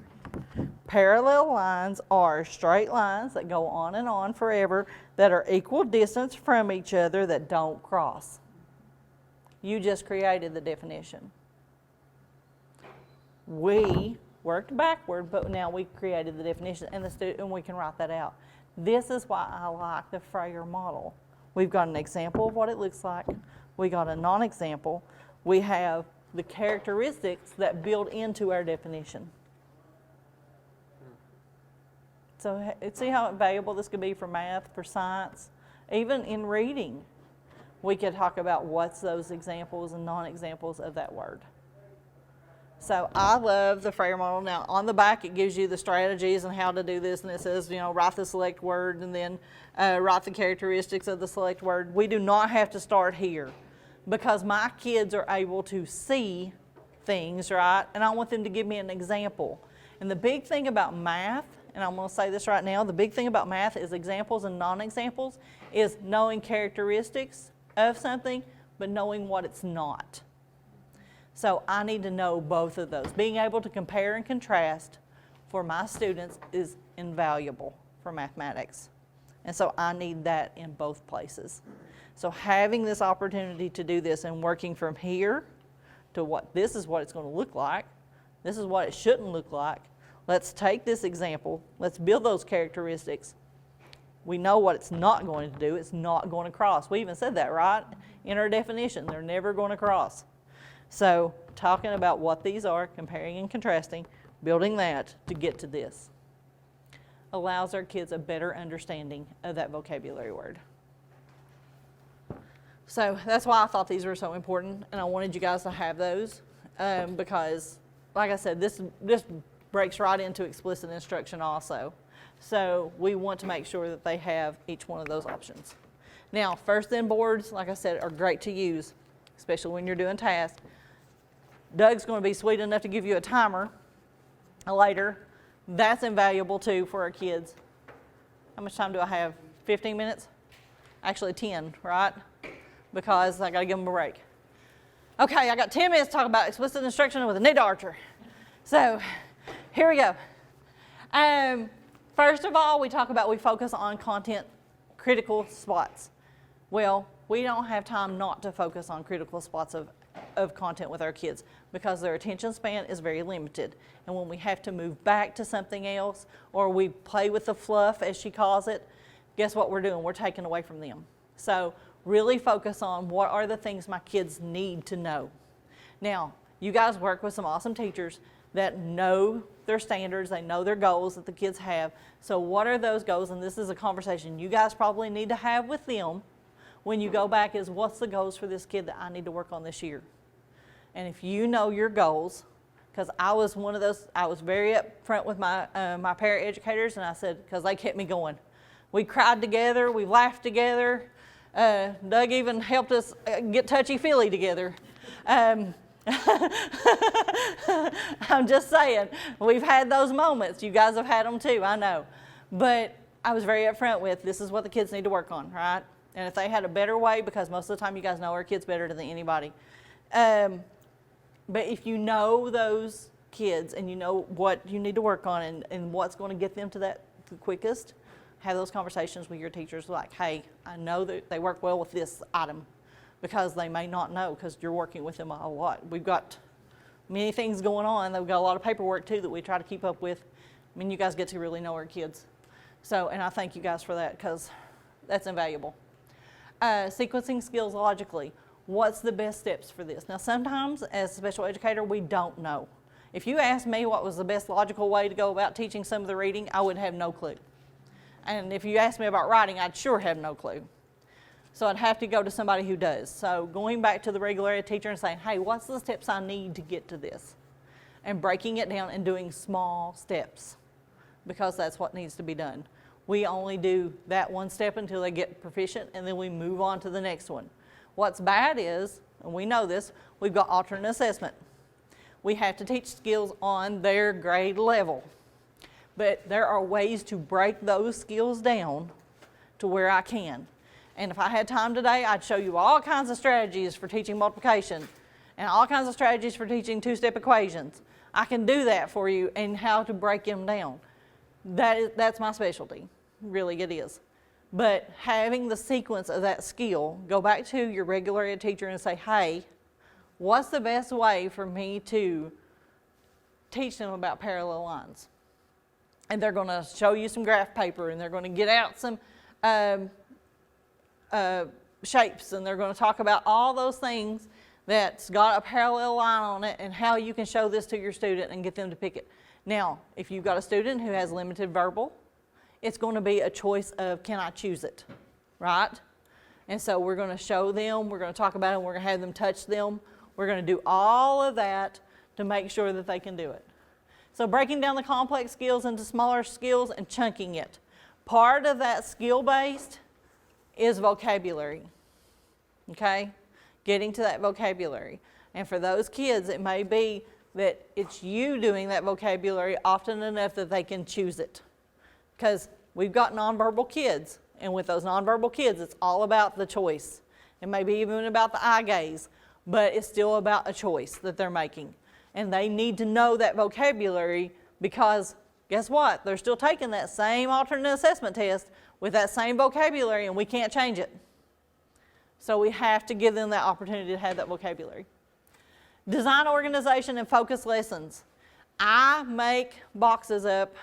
Parallel lines are straight lines that go on and on forever, that are equal distance from each other, that don't cross. You just created the definition. We worked backward, but now we created the definition, and we can write that out. This is why I like the Frayer model. We've got an example of what it looks like. We got a non-example. We have the characteristics that build into our definition. So see how valuable this could be for math, for science, even in reading. We could talk about what's those examples and non-examples of that word. So I love the Frayer model. Now on the back it gives you the strategies and how to do this, and it says, write the select word and then write the characteristics of the select word. We do not have to start here because my kids are able to see things, right? And I want them to give me an example. And the big thing about math, and I'm going to say this right now, the big thing about math is examples and non-examples is knowing characteristics of something, but knowing what it's not. So I need to know both of those. Being able to compare and contrast for my students is invaluable for mathematics. And so I need that in both places. So having this opportunity to do this and working from here to what this is what it's going to look like, this is what it shouldn't look like. Let's take this example. Let's build those characteristics. We know what it's not going to do. It's not going to cross. We even said that, right? In our definition, they're never going to cross. So talking about what these are, comparing and contrasting, building that to get to this, allows our kids a better understanding of that vocabulary word. So that's why I thought these were so important, and I wanted you guys to have those because, like I said, this breaks right into explicit instruction also. So we want to make sure that they have each one of those options. Now, first in boards, like I said, are great to use, especially when you're doing tasks. Doug's going to be sweet enough to give you a timer later. That's invaluable too for our kids. How much time do I have? 15 minutes? Actually 10, right? Because I got to give them a break. Okay, I got 10 minutes to talk about explicit instruction with a knit archer. So here we go. First of all, we focus on content critical spots. Well, we don't have time not to focus on critical spots of content with our kids because their attention span is very limited. And when we have to move back to something else or we play with the fluff, as she calls it, guess what we're doing? We're taking away from them. So really focus on what are the things my kids need to know. Now, you guys work with some awesome teachers that know their standards, they know their goals that the kids have. So what are those goals? And this is a conversation you guys probably need to have with them when you go back is what's the goals for this kid that I need to work on this year? And if you know your goals, because I was one of those, I was very upfront with my paraeducators, and I said, because they kept me going. We cried together, we laughed together. Doug even helped us get touchy-feely together. I'm just saying, we've had those moments. You guys have had them too, I know. But I was very upfront with this is what the kids need to work on, right? And if they had a better way, because most of the time you guys know our kids better than anybody. But if you know those kids and you know what you need to work on and what's going to get them to that the quickest, have those conversations with your teachers like, hey, I know that they work well with this item because they may not know because you're working with them a lot. We've got many things going on. They've got a lot of paperwork too that we try to keep up with. I mean, you guys get to really know our kids. So, and I thank you guys for that because that's invaluable. Sequencing skills logically. What's the best steps for this? Now, sometimes as a special educator, we don't know. If you asked me what was the best logical way to go about teaching some of the reading, I would have no clue. And if you asked me about writing, I'd sure have no clue. So I'd have to go to somebody who does. So going back to the regular ed teacher and saying, hey, what's the steps I need to get to this? And breaking it down and doing small steps, because that's what needs to be done. We only do that one step until they get proficient, and then we move on to the next one. What's bad is, and we know this, we've got alternate assessment. We have to teach skills on their grade level. But there are ways to break those skills down to where I can. And if I had time today, I'd show you all kinds of strategies for teaching multiplication and all kinds of strategies for teaching two-step equations. I can do that for you and how to break them down. That's my specialty, really it is. But having the sequence of that skill, go back to your regular ed teacher and say, hey, what's the best way for me to teach them about parallel lines? And they're going to show you some graph paper, and they're going to get out some shapes, and they're going to talk about all those things that's got a parallel line on it and how you can show this to your student and get them to pick it. Now, if you've got a student who has limited verbal, it's going to be a choice of, can I choose it, right? And so we're going to show them, we're going to talk about it, and we're going to have them touch them. We're going to do all of that to make sure that they can do it. So breaking down the complex skills into smaller skills and chunking it. Part of that skill-based is vocabulary, okay? Getting to that vocabulary. And for those kids, it may be that it's you doing that vocabulary often enough that they can choose it. Because we've got nonverbal kids, and with those nonverbal kids, it's all about the choice. It may be even about the eye gaze, but it's still about a choice that they're making. And they need to know that vocabulary because, guess what? They're still taking that same alternate assessment test with that same vocabulary, and we can't change it. So we have to give them that opportunity to have that vocabulary. Design organization and focus lessons. I make boxes up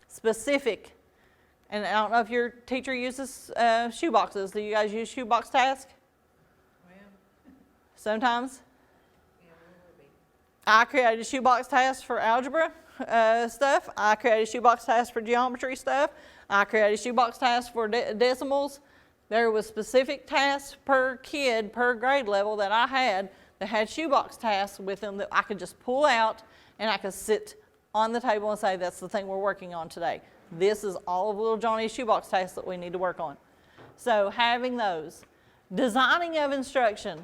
specific, and I don't know if your teacher uses shoe boxes. Do you guys use shoebox task? Well, sometimes. yeah, where would be? I created shoebox tasks for algebra stuff. I created shoebox tasks for geometry stuff. I created shoebox tasks for decimals. There was specific tasks per kid, per grade level that I had that had shoebox tasks with them that I could just pull out and I could sit on the table and say, that's the thing we're working on today. This is all of little Johnny's shoebox tasks that we need to work on. So having those. Designing of instruction.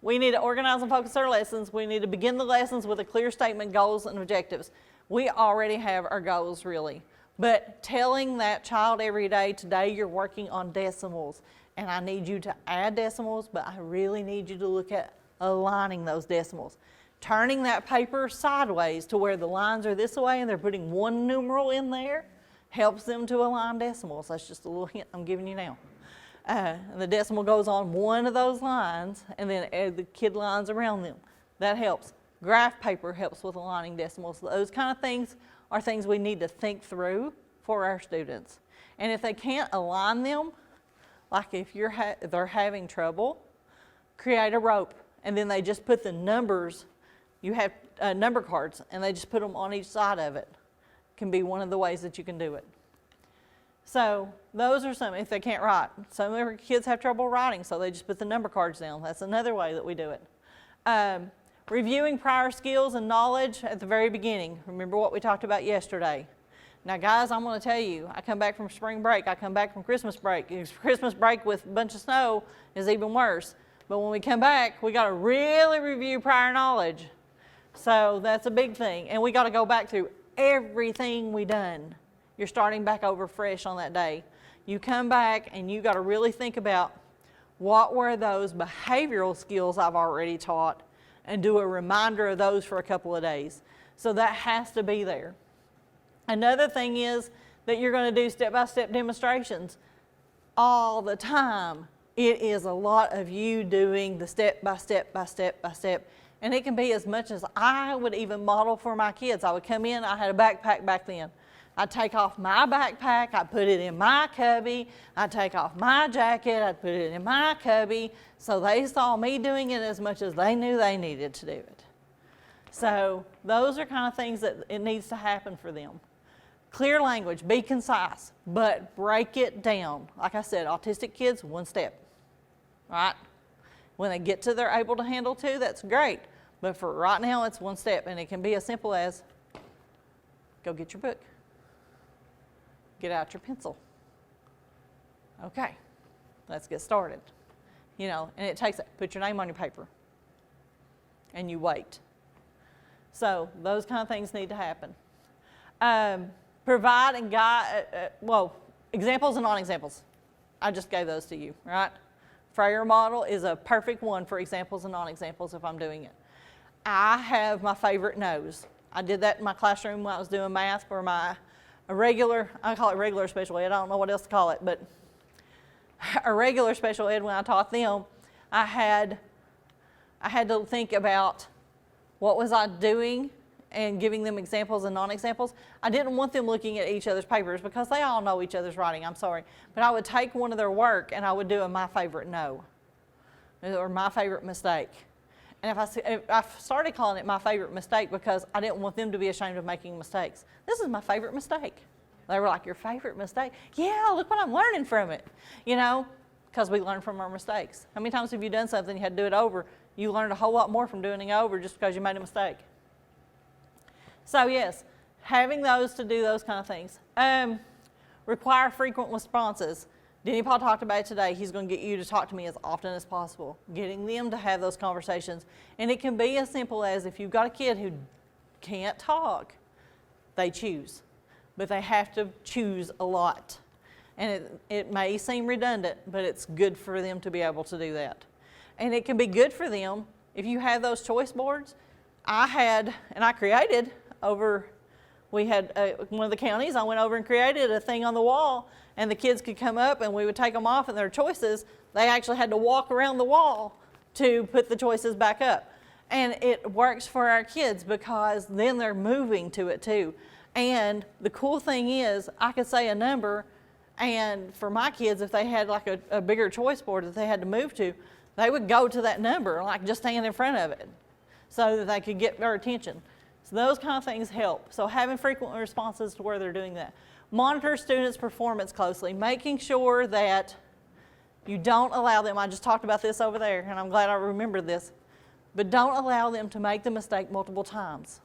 We need to organize and focus our lessons. We need to begin the lessons with a clear statement, goals, and objectives. We already have our goals, really. But telling that child every day, today you're working on decimals, and I need you to add decimals, but I really need you to look at aligning those decimals. Turning that paper sideways to where the lines are this way and they're putting one numeral in there helps them to align decimals. That's just a little hint I'm giving you now. And the decimal goes on one of those lines and then add the kid lines around them. That helps. Graph paper helps with aligning decimals. Those kind of things are things we need to think through for our students. And if they can't align them, like if they're having trouble, create a rope and then they just put the numbers. You have number cards, and they just put them on each side of it. Can be one of the ways that you can do it. So those are some, if they can't write. Some of our kids have trouble writing, so they just put the number cards down. That's another way that we do it. Reviewing prior skills and knowledge at the very beginning. Remember what we talked about yesterday. Now guys, I'm going to tell you, I come back from spring break, I come back from Christmas break. Christmas break with a bunch of snow is even worse. But when we come back, we got to really review prior knowledge. So that's a big thing. And we got to go back through everything we done. You're starting back over fresh on that day. You come back and you got to really think about what were those behavioral skills I've already taught and do a reminder of those for a couple of days. So that has to be there. Another thing is that you're going to do step-by-step demonstrations all the time. It is a lot of you doing the step by step by step by step. And it can be as much as I would even model for my kids. I would come in, I had a backpack back then. I'd take off my backpack, I'd put it in my cubby, I'd take off my jacket, I'd put it in my cubby, so they saw me doing it as much as they knew they needed to do it. So those are kind of things that it needs to happen for them. Clear language, be concise, but break it down. Like I said, autistic kids, one step, right? When they get to they're able to handle two, that's great. But for right now, it's one step, and it can be as simple as go get your book. Get out your pencil. Okay, let's get started. You know, and it takes, put your name on your paper, and you wait. So those kind of things need to happen. Provide and guide, examples and non-examples. I just gave those to you, right? Frayer Model is a perfect one for examples and non-examples if I'm doing it. I have my favorite no's. I did that in my classroom when I was doing math for my regular, I call it regular special ed, I don't know what else to call it, but a regular special ed, when I taught them, I had to think about what was I doing and giving them examples and non-examples. I didn't want them looking at each other's papers because they all know each other's writing, I'm sorry. But I would take one of their work and I would do a my favorite no or my favorite mistake. And if I started calling it my favorite mistake because I didn't want them to be ashamed of making mistakes. This is my favorite mistake. They were like, your favorite mistake? Yeah, look what I'm learning from it. You know, because we learn from our mistakes. How many times have you done something, you had to do it over? You learned a whole lot more from doing it over just because you made a mistake. So yes, having those to do those kind of things. Require frequent responses. Denny Paul talked about it today. He's going to get you to talk to me as often as possible, getting them to have those conversations. And it can be as simple as if you've got a kid who can't talk, they choose. But they have to choose a lot. And it may seem redundant, but it's good for them to be able to do that. And it can be good for them if you have those choice boards. I created over, we had one of the counties, I went over and created a thing on the wall, and the kids could come up and we would take them off and their choices, they actually had to walk around the wall to put the choices back up. And it works for our kids because then they're moving to it too. And the cool thing is I could say a number, and for my kids, if they had like a bigger choice board that they had to move to, they would go to that number, like just stand in front of it so that they could get their attention. So those kind of things help. So having frequent responses to where they're doing that. Monitor students' performance closely, making sure that you don't allow them, I just talked about this over there, and I'm glad I remembered this, but don't allow them to make the mistake multiple times.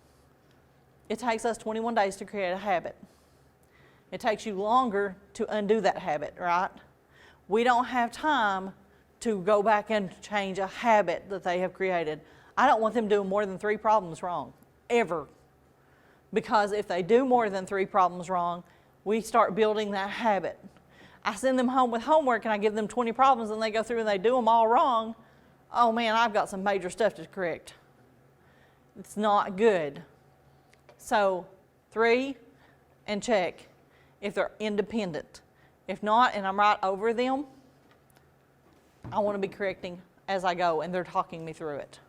It takes us 21 days to create a habit. It takes you longer to undo that habit, right? We don't have time to go back and change a habit that they have created. I don't want them doing more than 3 problems wrong, ever. Because if they do more than 3 problems wrong, we start building that habit. I send them home with homework and I give them 20 problems and they go through and they do them all wrong. Oh man, I've got some major stuff to correct. It's not good. So 3 and check if they're independent. If not, and I'm right over them, I want to be correcting as I go and they're talking me through it.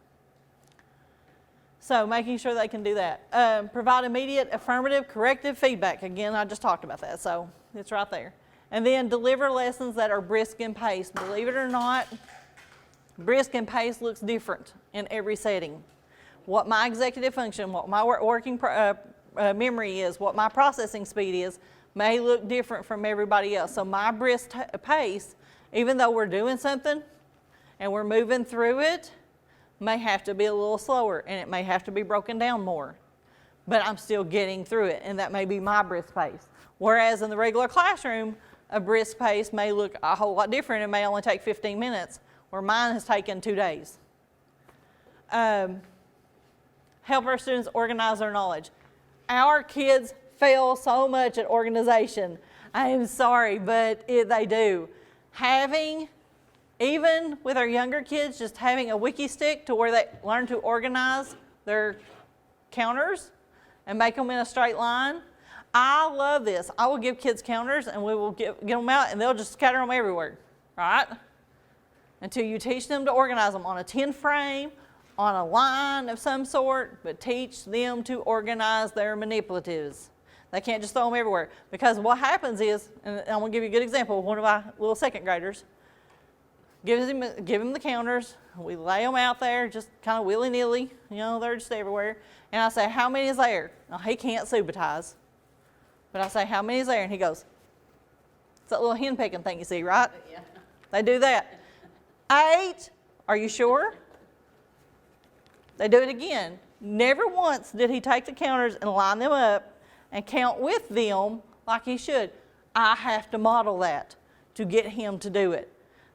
So making sure they can do that. Provide immediate affirmative corrective feedback. Again, I just talked about that, so it's right there. And then deliver lessons that are brisk and paced. Believe it or not, brisk and paced looks different in every setting. What my executive function, what my working memory is, what my processing speed is, may look different from everybody else. So my brisk pace, even though we're doing something and we're moving through it, may have to be a little slower and it may have to be broken down more. But I'm still getting through it, and that may be my brisk pace. Whereas in the regular classroom, a brisk pace may look a whole lot different. It may only take 15 minutes, where mine has taken 2 days. Help our students organize their knowledge. Our kids fail so much at organization. I am sorry, but they do. Even with our younger kids, just having a wiki stick to where they learn to organize their counters and make them in a straight line. I love this. I will give kids counters and we will get them out and they'll just scatter them everywhere, right? Until you teach them to organize them on a 10 frame, on a line of some sort, but teach them to organize their manipulatives. They can't just throw them everywhere. Because what happens is, and I'm going to give you a good example, one of my little second graders, give him the counters, we lay them out there just kind of willy-nilly, you know, they're just everywhere. And I say, how many is there? Now, he can't subitize. But I say, how many is there? And he goes, it's that little hen pecking thing you see, right? Yeah. They do that. 8, are you sure? They do it again. Never once did he take the counters and line them up and count with them like he should. I have to model that to get him to do it.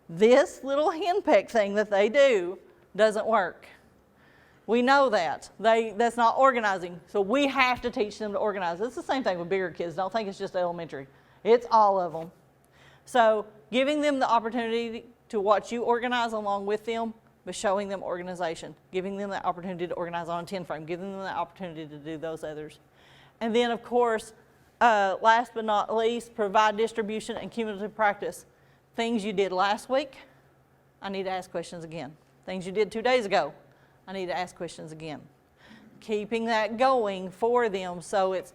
This little henpeck thing that they do doesn't work. We know that. That's not organizing. So we have to teach them to organize. It's the same thing with bigger kids. Don't think it's just elementary. It's all of them. So giving them the opportunity to watch you organize along with them, but showing them organization, giving them the opportunity to organize on a 10 frame, giving them the opportunity to do those others. And then, of course, last but not least, provide distribution and cumulative practice. Things you did last week, I need to ask questions again. Things you did 2 days ago, I need to ask questions again. Keeping that going for them so it's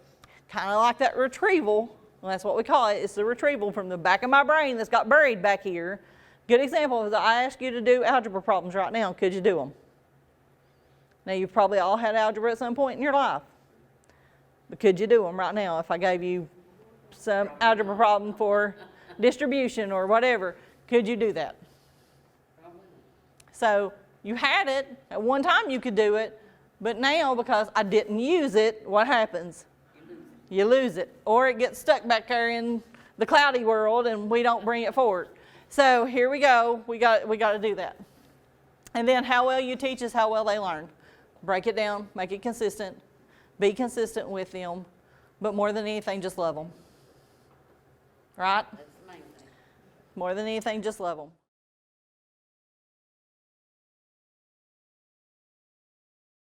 kind of like that retrieval. Well, that's what we call it. It's the retrieval from the back of my brain that's got buried back here. Good example is I ask you to do algebra problems right now. Could you do them? Now, you've probably all had algebra at some point in your life. But could you do them right now if I gave you some algebra problem for distribution or whatever? Could you do that? So you had it. At one time you could do it. But now, because I didn't use it, what happens? You lose it. Or it gets stuck back there in the cloudy world and we don't bring it forward. So here we go. We got to do that. And then how well you teach is how well they learn. Break it down. Make it consistent. Be consistent with them. But more than anything, just love them. Right? That's the main thing. More than anything, just love them.